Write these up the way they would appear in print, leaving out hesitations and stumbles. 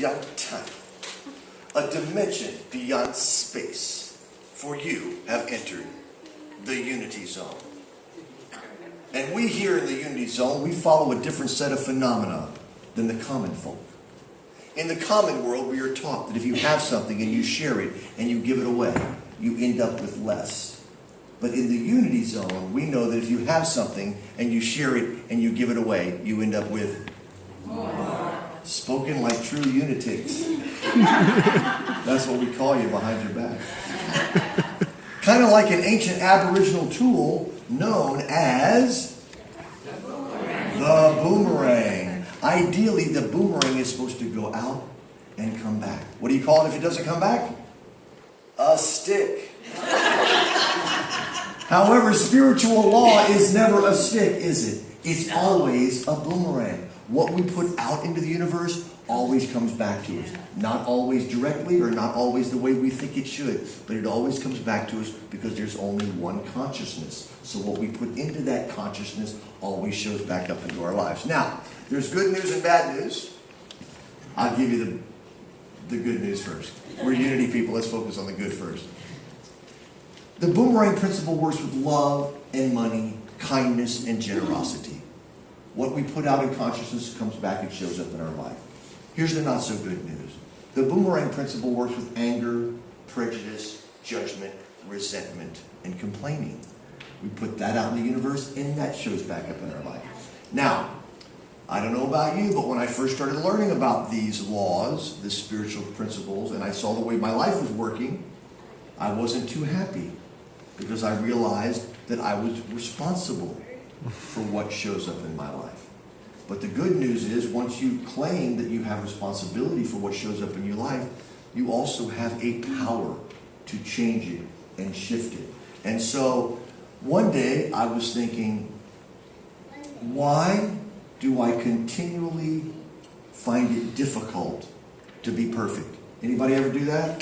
beyond time, a dimension beyond space, for you have entered the unity zone. And we here in the unity zone, we follow a different set of phenomena than the common folk. In the common world, we are taught that if you have something and you share it and you give it away, you end up with less. But in the unity zone, we know that if you have something and you share it and you give it away, you end up with more. Spoken like true unitics. That's what we call you behind your back. Kind of like an ancient Aboriginal tool known as the boomerang. Ideally, the boomerang is supposed to go out and come back. What do you call it if it doesn't come back? A stick. However, spiritual law is never a stick, is it? It's always a boomerang. What we put out into the universe always comes back to us. Not always directly or not always the way we think it should, but it always comes back to us because there's only one consciousness. So what we put into that consciousness always shows back up into our lives. Now, there's good news and bad news. I'll give you the good news first. We're unity people. Let's focus on the good first. The boomerang principle works with love and money, kindness and generosity. What we put out in consciousness comes back and shows up in our life. Here's the not so good news. The boomerang principle works with anger, prejudice, judgment, resentment, and complaining. We put that out in the universe and that shows back up in our life. Now, I don't know about you, but when I first started learning about these laws, the spiritual principles, and I saw the way my life was working, I wasn't too happy because I realized that I was responsible for what shows up in my life. But the good news is once you claim that you have responsibility for what shows up in your life, you also have a power to change it and shift it. And so one day I was thinking, why do I continually find it difficult to be perfect? Anybody ever do that?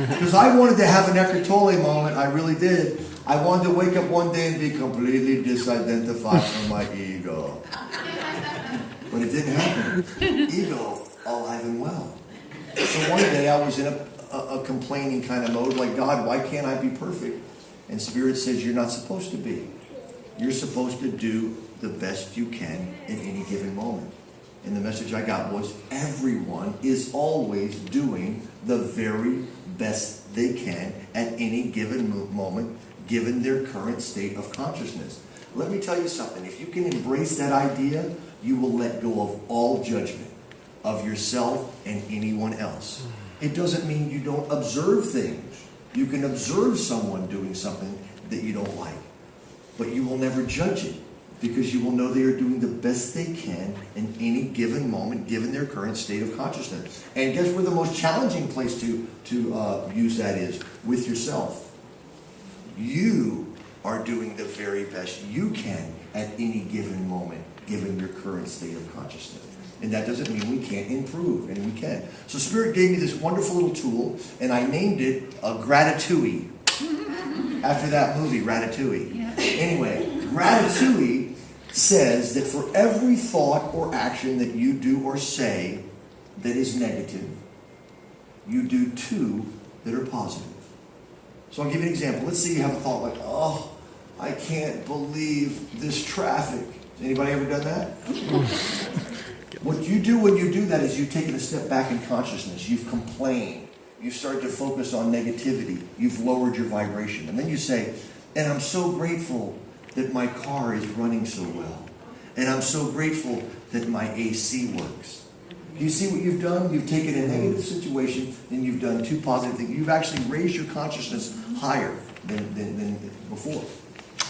Because I wanted to have an Eckhart Tolle moment, I really did. I wanted to wake up one day and be completely disidentified from my ego. But it didn't happen. Ego, alive and well. So one day I was in a complaining kind of mode, like, God, why can't I be perfect? And Spirit says, you're not supposed to be. You're supposed to do the best you can in any given moment. And the message I got was, everyone is always doing the very best they can at any given moment, given their current state of consciousness. Let me tell you something. If you can embrace that idea, you will let go of all judgment of yourself and anyone else. It doesn't mean you don't observe things. You can observe someone doing something that you don't like, but you will never judge it because you will know they are doing the best they can in any given moment, given their current state of consciousness. And guess where the most challenging place to use that is? With yourself. You are doing the very best you can at any given moment, given your current state of consciousness. And that doesn't mean we can't improve, and we can. So Spirit gave me this wonderful little tool, and I named it a Gratitouille. After that movie, Ratatouille. Yeah. Anyway, Gratitouille says that for every thought or action that you do or say that is negative, you do two that are positive. So I'll give you an example. Let's say you have a thought like, oh, I can't believe this traffic. Has anybody ever done that? What you do when you do that is you've taken a step back in consciousness. You've complained. You've started to focus on negativity. You've lowered your vibration. And then you say, and I'm so grateful that my car is running so well. And I'm so grateful that my AC works. Do you see what you've done? You've taken a negative situation and you've done two positive things. You've actually raised your consciousness higher than before.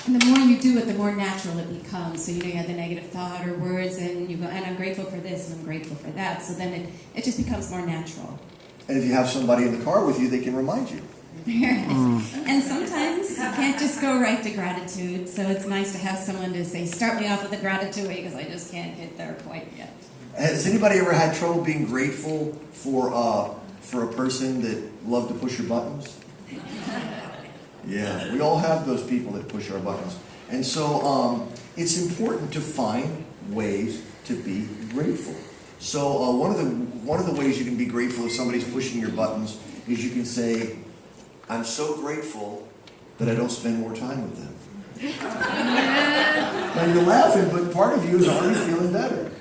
And the more you do it, the more natural it becomes. So you had the negative thought or words, and you go, and I'm grateful for this, and I'm grateful for that. So then it just becomes more natural. And if you have somebody in the car with you, they can remind you. And sometimes you can't just go right to gratitude. So it's nice to have someone to say, start me off with a gratitude, because I just can't get there quite yet. Has anybody ever had trouble being grateful for a person that loved to push your buttons? Yeah, we all have those people that push our buttons. And so it's important to find ways to be grateful. So one of the ways you can be grateful if somebody's pushing your buttons is you can say, I'm so grateful that I don't spend more time with them. Now you're laughing, but part of you is already feeling better.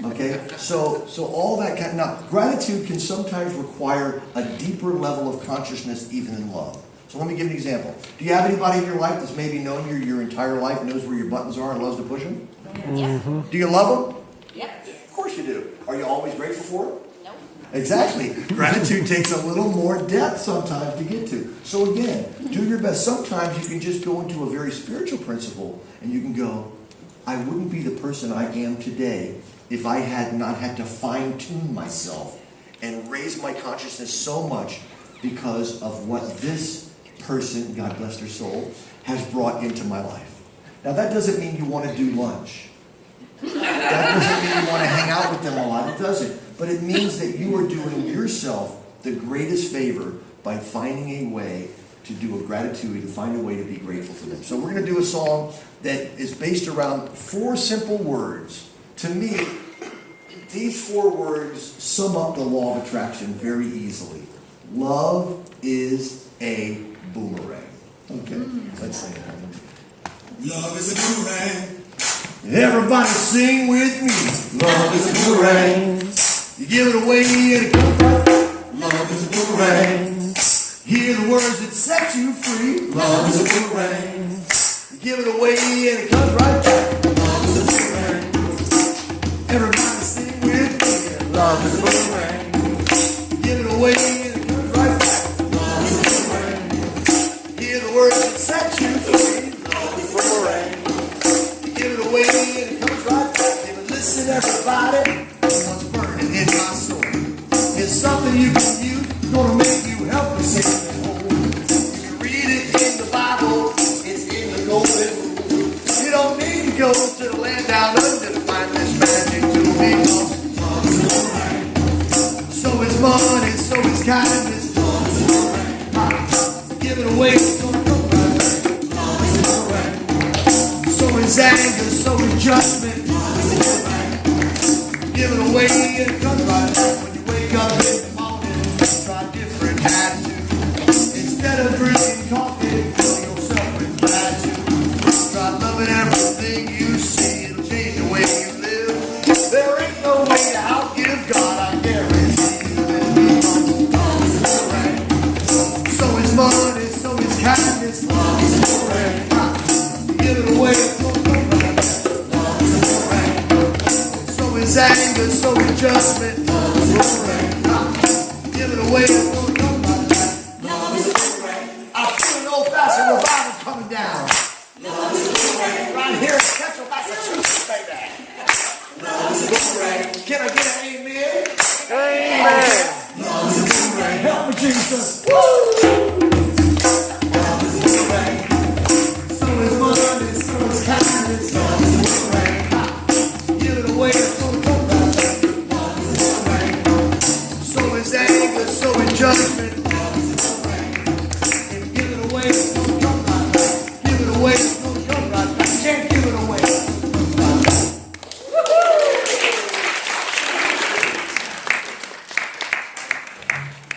Okay? So all that kind now, gratitude can sometimes require a deeper level of consciousness even in love. So let me give you an example. Do you have anybody in your life that's maybe known you your entire life, knows where your buttons are and loves to push them? Yeah. Do you love them? Yep. Of course you do. Are you always grateful for them? Nope. Exactly. Gratitude takes a little more depth sometimes to get to. So again, do your best. Sometimes you can just go into a very spiritual principle and you can go, I wouldn't be the person I am today if I had not had to fine-tune myself and raise my consciousness so much because of what this person, God bless their soul, has brought into my life. Now that doesn't mean you want to do lunch. That doesn't mean you want to hang out with them a lot. It doesn't. But it means that you are doing yourself the greatest favor by finding a way to do a gratitude, to find a way to be grateful for them. So we're going to do a song that is based around 4 simple words. To me, these 4 words sum up the law of attraction very easily. Love is a boomerang. Okay, let's sing it. Love is a boomerang. Everybody sing with me. Love is a boomerang. You give it away and it comes back. Love is a boomerang. Hear the words that set you free. Love is a boomerang. You give it away and it comes right back. Love is a boomerang. Everybody sing with me. Love is a boomerang. You give it away and it comes right back. Love is a boomerang. Hear the words that set you free. Love is a boomerang. You give it away and it comes right back. Give it, listen everybody. What's burning in my soul? It's something you can use. Gonna make you help yourself at home. You can read it in the Bible. It's in the golden rule. You don't need to go to the land down under to find this magic tool. Because Love is a boomerang. so is money, so is kindness. Love is a boomerang. Give it away, it's gonna come right back. Love is a boomerang. So is anger, so is judgment. Love is a boomerang. Give it away and it comes right back. When you wake up in the morning, try a different attitude. Instead of drinking coffee, fill yourself with gratitude. Try loving everything you see. It'll change the way you live. There ain't no way to outgive God, I guarantee you. Love is a boomerang. So is money, so is kindness. Love is a boomerang. Give it away, it's gonna come right back. Love is a boomerang. So is anger, so is judgment. Love is a boomerang. Give it away, it's gonna come right back. Love is a boomerang. I feel an old-fashioned revival coming down. Love is a boomerang. Right here in Central Massachusetts, baby. Love is a boomerang. Can I get an amen? Love is a boomerang. Help me, Jesus. Love is a boomerang. So is money, so is kindness. Love is a boomerang. Give it away, it's gonna come right back. Love is a boomerang. So is anger, so is judgment. Love is a boomerang. Give it away, it's gonna come right back. Give it away, it's gonna come right back. Can't give it away.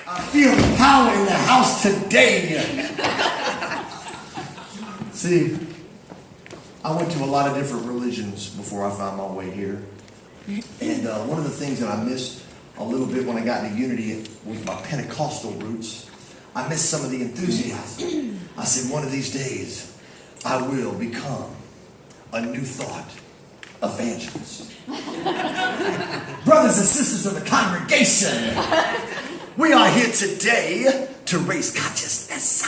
I feel the power in the house today. See, I went to a lot of different religions before I found my way here. And one of the things that I missed a little bit when I got into Unity was my Pentecostal roots. I missed some of the enthusiasm. I said, one of these days, I will become a new thought evangelist. Brothers and sisters of the congregation, we are here today to raise consciousness.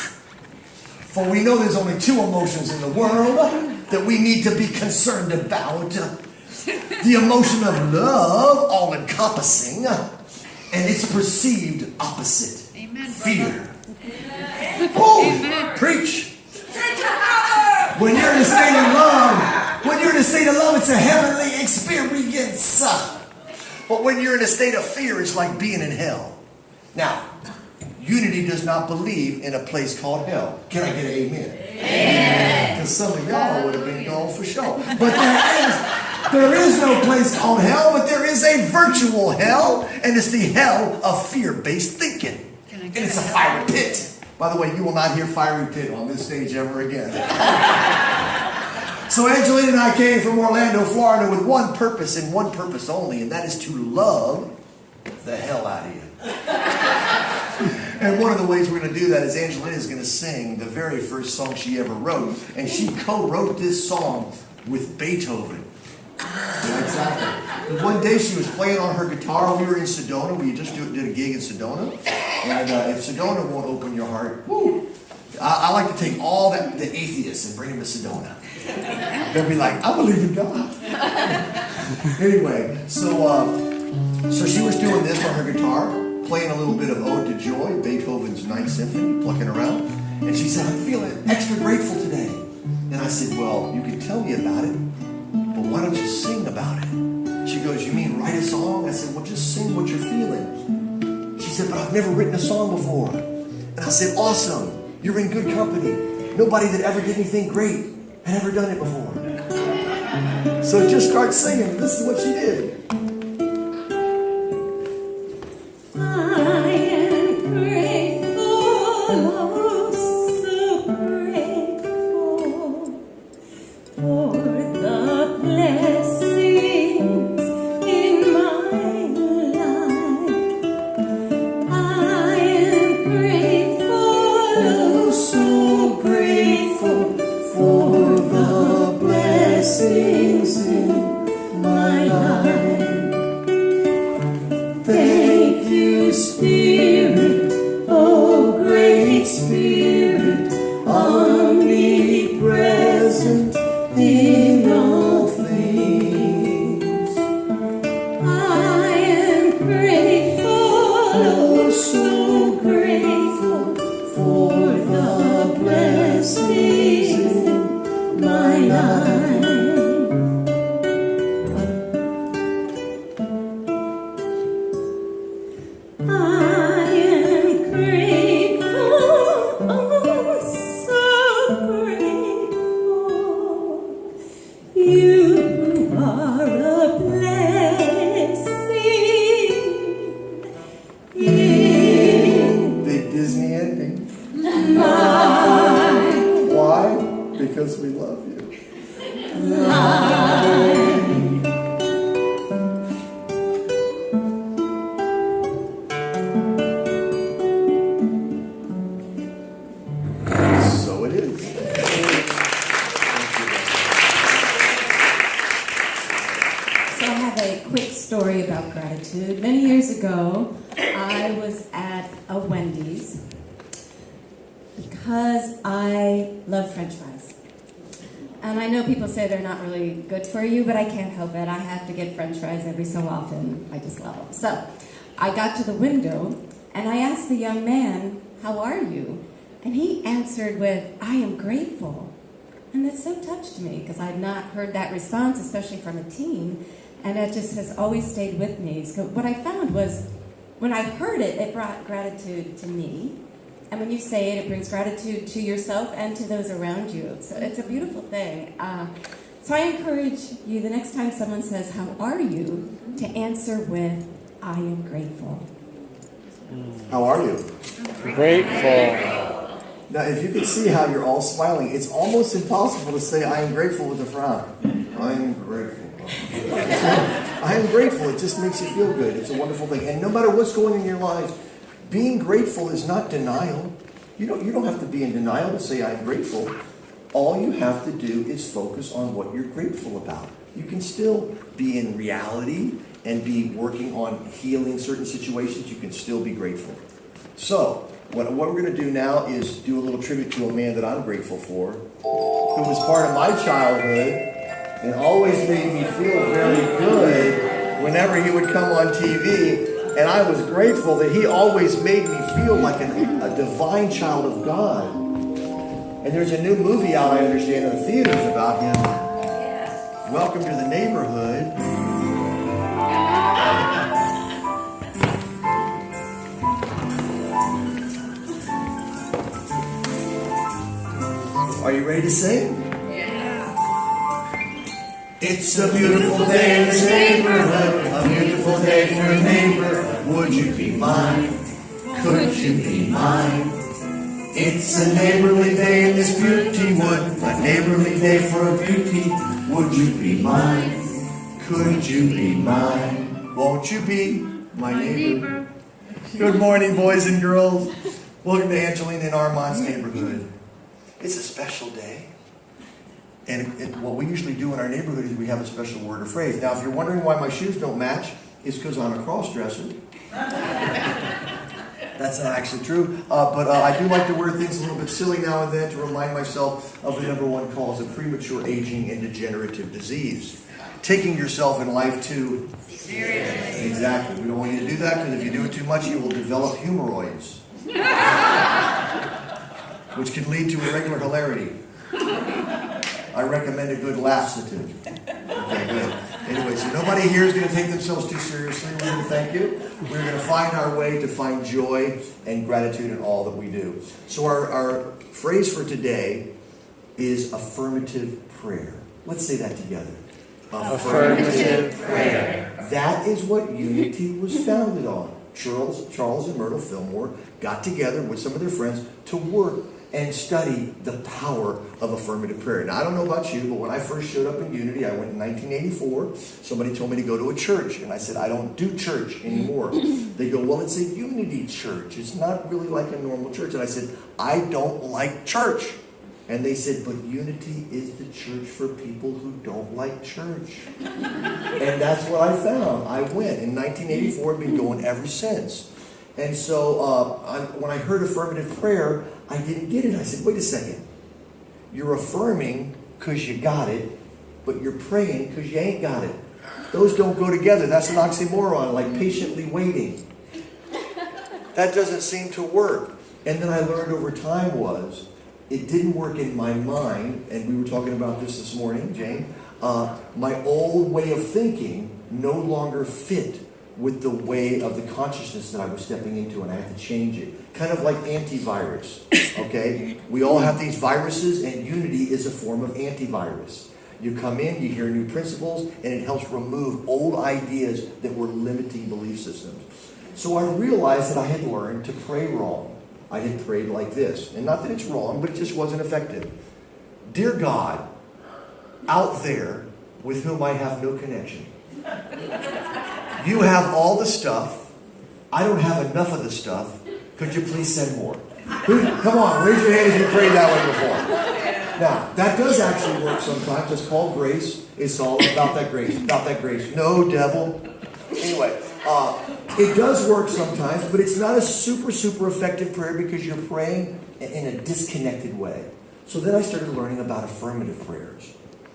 For we know there's only 2 emotions in the world that we need to be concerned about. The emotion of love, all encompassing, and its perceived opposite, fear. Oh, preach. When you're in a state of love, it's a heavenly experience. But when you're in a state of fear, it's like being in hell. Now, Unity does not believe in a place called hell. Can I get an amen? Amen. Because some of y'all would have been gone for sure. But there is no place called hell, but there is a virtual hell, and it's the hell of fear-based thinking. And it's a fiery pit. By the way, you will not hear fiery pit on this stage ever again. So Angelina and I came from Orlando, Florida with one purpose and one purpose only, and that is to love the hell out of you. And one of the ways we're going to do that is Angelina is going to sing the very first song she ever wrote, and she co-wrote this song with Beethoven. Yeah, exactly. One day she was playing on her guitar. We were in Sedona. We just did a gig in Sedona. And if Sedona won't open your heart, woo, I like to take all the atheists and bring them to Sedona. They'll be like, I believe in God. Anyway, so she was doing this on her guitar, playing a little bit of Ode to Joy, Beethoven's Ninth Symphony, plucking around. And she said, I'm feeling extra grateful today. And I said, well, you can tell me about it, but why don't you sing about it? She goes, you mean write a song? I said, well, just sing what you're feeling. She said, but I've never written a song before. And I said, awesome. You're in good company. Nobody that ever did anything great had ever done it before. So just start singing. This is what she did. I am grateful, oh, so grateful for the blessings in my life. I am grateful, oh, so grateful for the blessings in my life. Thank you, Spirit, oh great Spirit, omnipresent in all things. I am grateful, oh so grateful for the blessings in my life. I am grateful, oh so grateful. You are a blessing in Big Disney ending. my Why? Because we love you. So it is. So I have a quick story about gratitude. Many years ago, I was at a Wendy's because I love French fries. And I know people say they're not really good for you, but I can't help it. I have to get French fries every so often. I just love them. So I got to the window and I asked the young man, "How are you?" And he answered with, "I am grateful." And that so touched me because I had not heard that response, especially from a teen. And that just has always stayed with me. So what I found was when I heard it, it brought gratitude to me. And when you say it, it brings gratitude to yourself and to those around you. So it's a beautiful thing. So I encourage you, the next time someone says, "How are you?" to answer with, "I am grateful." How are you? Grateful. Now, if you can see how you're all smiling, it's almost impossible to say I am grateful with a frown. I am grateful. I am grateful. It just makes you feel good. It's a wonderful thing. And no matter what's going on in your life, being grateful is not denial. You don't have to be in denial to say I am grateful. All you have to do is focus on what you're grateful about. You can still be in reality and be working on healing certain situations. You can still be grateful. So, what we're going to do now is do a little tribute to a man that I'm grateful for, who was part of my childhood and always made me feel very good whenever he would come on TV. And I was grateful that he always made me feel like a divine child of God. And there's a new movie out, I understand, in the theaters about him. Welcome to the Neighborhood. Are you ready to sing? Yeah. It's a beautiful day in this neighborhood. A beautiful mine? It's a neighborly day in this beauty wood, a neighborly day for a beauty. Would you be mine? Could you be mine? Won't you be my neighbor? Good morning, boys and girls. Welcome to Angelina and Armand's neighborhood. It's a special day. And what we usually do in our neighborhood is we have a special word or phrase. Now, if you're wondering why my shoes don't match, it's because I'm a cross-dresser. That's not actually true. But I do like to wear things a little bit silly now and then to remind myself of the number one cause of premature aging and degenerative disease. Taking yourself in life too seriously. Exactly. We don't want you to do that because if you do it too much, you will develop hemorrhoids, which can lead to irregular hilarity. I recommend a good laxative. Okay, good. Anyway, so nobody here is going to take themselves too seriously. We're going to thank you. We're going to find our way to find joy and gratitude in all that we do. So our phrase for today is affirmative prayer. Let's say that together. Affirmative prayer. That is what unity was founded on. Charles and Myrtle Fillmore got together with some of their friends to work and study the power of affirmative prayer. Now, I don't know about you, but when I first showed up in Unity, I went in 1984. Somebody told me to go to a church, and I said, I don't do church anymore. They go, well, it's a Unity church. It's not really like a normal church. And I said, I don't like church. And they said, but Unity is the church for people who don't like church. And that's what I found. I went in 1984, I've been going ever since. And so when I heard affirmative prayer, I didn't get it. I said, wait a second. You're affirming because you got it, but you're praying because you ain't got it. Those don't go together. That's an oxymoron, like patiently waiting. That doesn't seem to work. And then I learned over time it didn't work in my mind, and we were talking about this morning, Jane. My old way of thinking no longer fit with the way of the consciousness that I was stepping into, and I had to change it. Kind of like antivirus, okay? We all have these viruses, and Unity is a form of antivirus. You come in, you hear new principles, and it helps remove old ideas that were limiting belief systems. So I realized that I had learned to pray wrong. I had prayed like this, and not that it's wrong, but it just wasn't effective. Dear God, out there with whom I have no connection, you have all the stuff. I don't have enough of the stuff. Could you please send more? Come on, raise your hand if you prayed that way before. Now, that does actually work sometimes. It's called grace. It's all about that grace. About that grace. No, devil. Anyway, it does work sometimes, but it's not a super effective prayer because you're praying in a disconnected way. So then I started learning about affirmative prayers.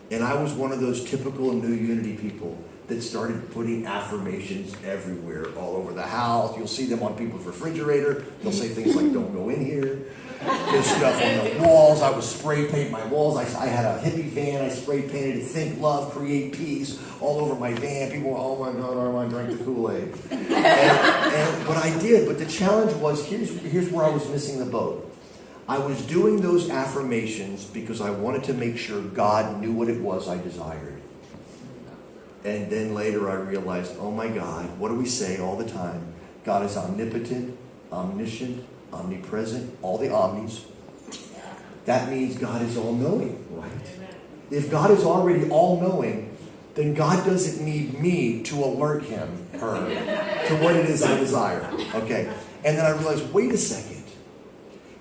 And I was one of those typical New Unity people that started putting affirmations everywhere, all over the house. You'll see them on people's refrigerator. They'll say things like, don't go in here. There's stuff on the walls. I was spray painting my walls. I had a hippie van. I spray painted it, think, love, create peace, all over my van. People were, oh my God, Armand drank the Kool-Aid. And what I did, but the challenge was, here's where I was missing the boat. I was doing those affirmations because I wanted to make sure God knew what it was I desired. And then later I realized, oh my God, what do we say all the time? God is omnipotent, omniscient, omnipresent, all the omnis. That means God is all-knowing, right? If God is already all-knowing, then God doesn't need me to alert him, her, to what it is I desire. Okay? And then I realized, wait a second.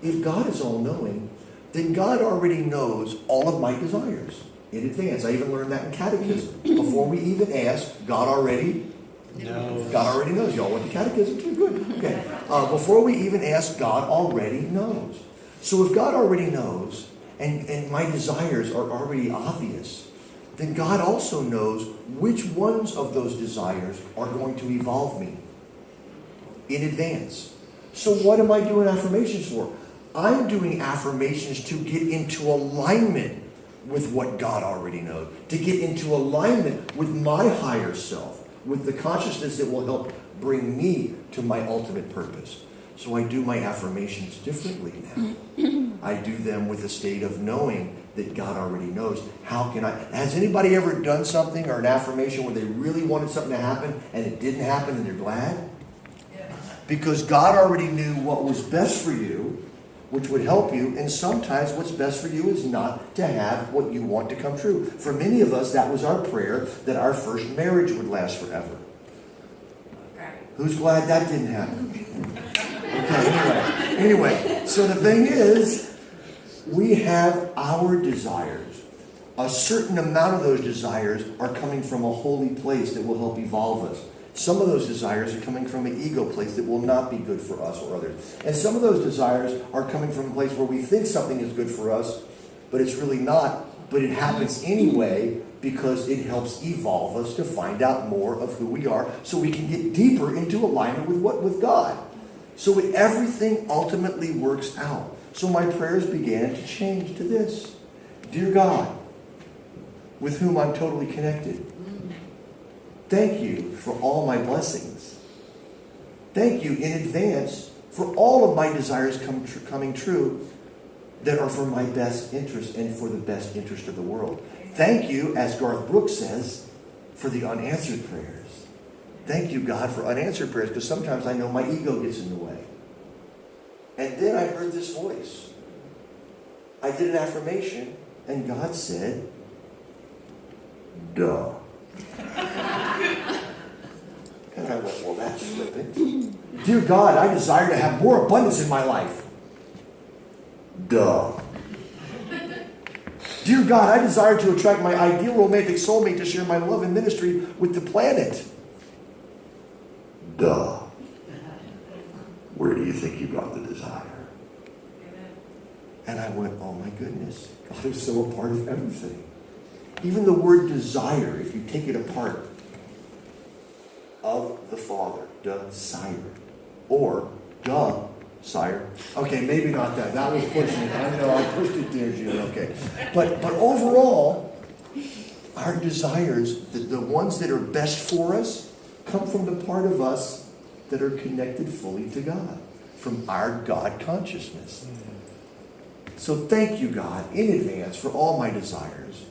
If God is all-knowing, then God already knows all of my desires in advance. I even learned that in catechism. Before we even ask, God already knows. God already knows. Y'all went to catechism too? Good. Okay. Before we even ask, God already knows. So if God already knows, and my desires are already obvious, then God also knows which ones of those desires are going to evolve me in advance. So what am I doing affirmations for? I'm doing affirmations to get into alignment with what God already knows, to get into alignment with my higher self, with the consciousness that will help bring me to my ultimate purpose. So I do my affirmations differently now. I do them with a state of knowing that God already knows. How can I? Has anybody ever done something or an affirmation where they really wanted something to happen and it didn't happen and they're glad? Because God already knew what was best for you, which would help you, and sometimes what's best for you is not to have what you want to come true. For many of us, that was our prayer, that our first marriage would last forever. Who's glad that didn't happen? Okay, anyway, so the thing is, we have our desires. A certain amount of those desires are coming from a holy place that will help evolve us. Some of those desires are coming from an ego place that will not be good for us or others. And some of those desires are coming from a place where we think something is good for us, but it's really not. But it happens anyway because it helps evolve us to find out more of who we are so we can get deeper into alignment with God. So everything ultimately works out. So my prayers began to change to this. Dear God, with whom I'm totally connected, thank you for all my blessings. Thank you in advance for all of my desires coming true that are for my best interest and for the best interest of the world. Thank you, as Garth Brooks says, for the unanswered prayers. Thank you, God, for unanswered prayers, because sometimes I know my ego gets in the way. And then I heard this voice. I did an affirmation, and God said, duh. And I went, well, that's flippant. Dear God, I desire to have more abundance in my life. Duh. Dear God, I desire to attract my ideal romantic soulmate to share my love and ministry with the planet. Duh. Where do you think you got the desire? And I went, oh my goodness, God is so a part of everything. Even the word desire, if you take it apart, of the Father, desire, or sire. Okay, maybe not that. That was pushing it. I know I pushed it there, June. Okay, but overall, our desires, the ones that are best for us, come from the part of us that are connected fully to God, from our God consciousness. So thank you, God, in advance for all my desires.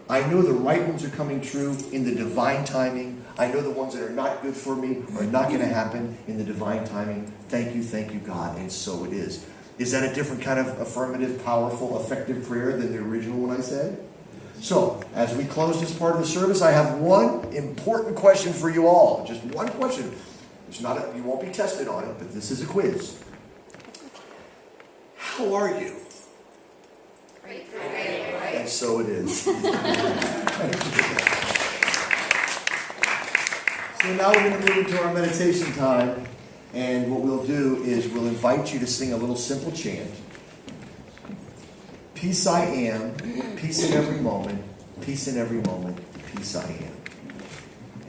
I know the right ones are coming true in the divine timing. I know the ones that are not good for me are not going to happen in the divine timing. Thank you, God, and so it is. Is that a different kind of affirmative, powerful, effective prayer than the original one I said? So, as we close this part of the service, I have one important question for you all. Just one question. It's not you won't be tested on it, but this is a quiz. How are you? And so it is. So now we're going to move into our meditation time. And what we'll do is we'll invite you to sing a little simple chant. Peace I am, peace in every moment, peace in every moment, peace I am.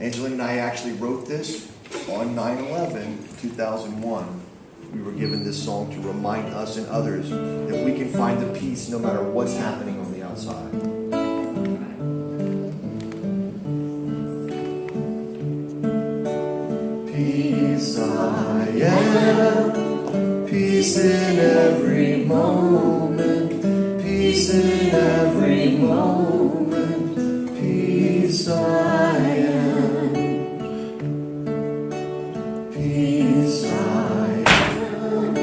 Angelina and I actually wrote this on 9/11/2001. We were given this song to remind us and others that we can find the peace no matter what's happening on the outside. Peace I am, peace in every moment, peace in every moment, peace I am, peace I am,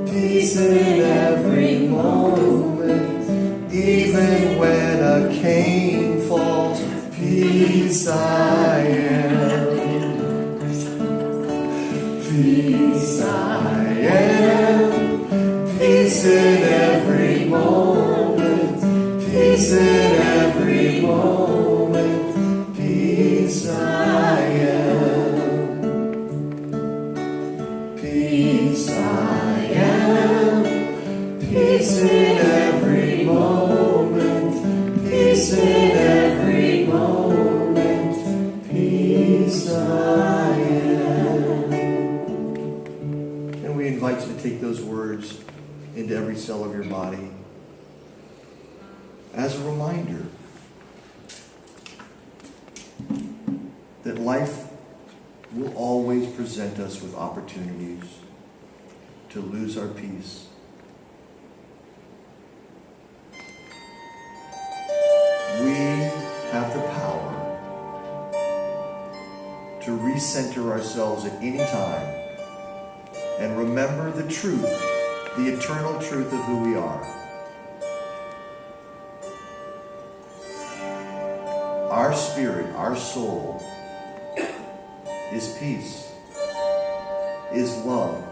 peace in every moment, even when a cane falls, peace I am. Peace I am, peace in every moment, peace in every moment, peace I am, peace I am, peace in every moment, peace in every moment, peace I am. We invite you to take those words into every cell of your body as a reminder that life will always present us with opportunities to lose our peace. We have the power to recenter ourselves at any time and remember the truth, the eternal truth of who we are. Our spirit, our soul, is peace, is love,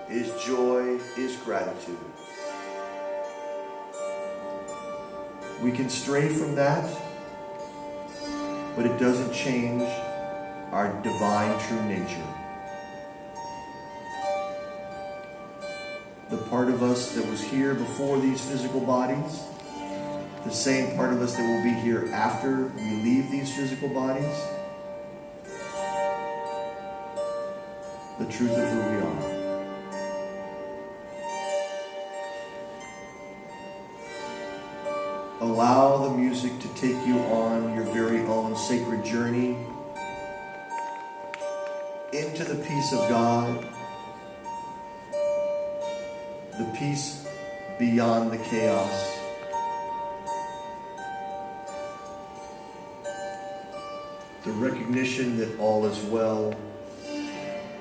is joy, is gratitude. We can stray from that, but it doesn't change our divine true nature. The part of us that was here before these physical bodies, the same part of us that will be here after we leave these physical bodies, the truth of who we are. Allow the music to take you on your very own sacred journey into the peace of God, the peace beyond the chaos. The recognition that all is well,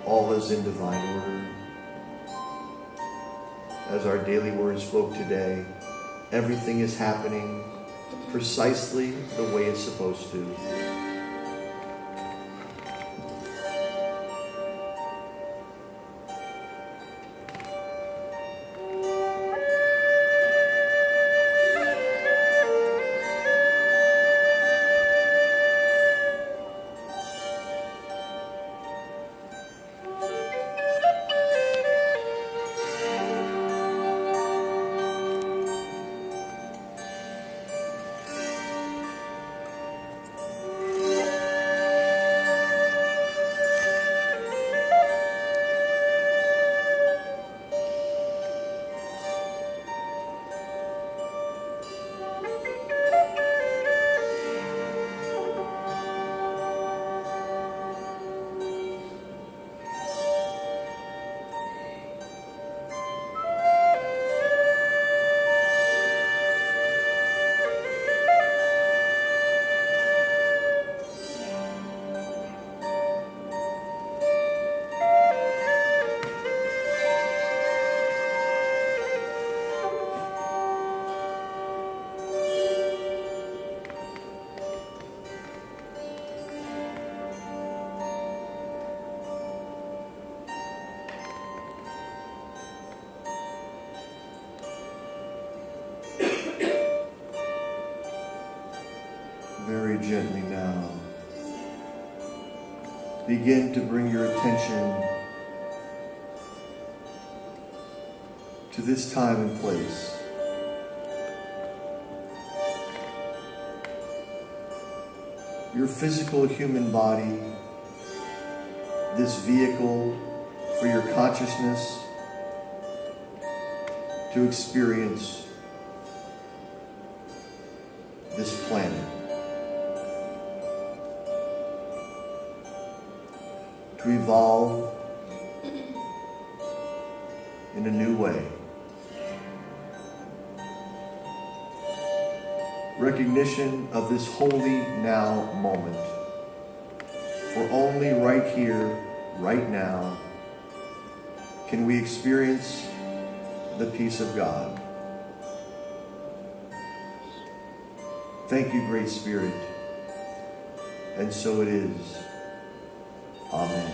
all is in divine order. As our daily word spoke today, everything is happening precisely the way it's supposed to. Very gently now, begin to bring your attention to this time and place. Your physical human body, this vehicle for your consciousness to experience this planet. To evolve in a new way. Recognition of this holy now moment. For only right here, right now, can we experience the peace of God. Thank you, Great Spirit. And so it is. Amen.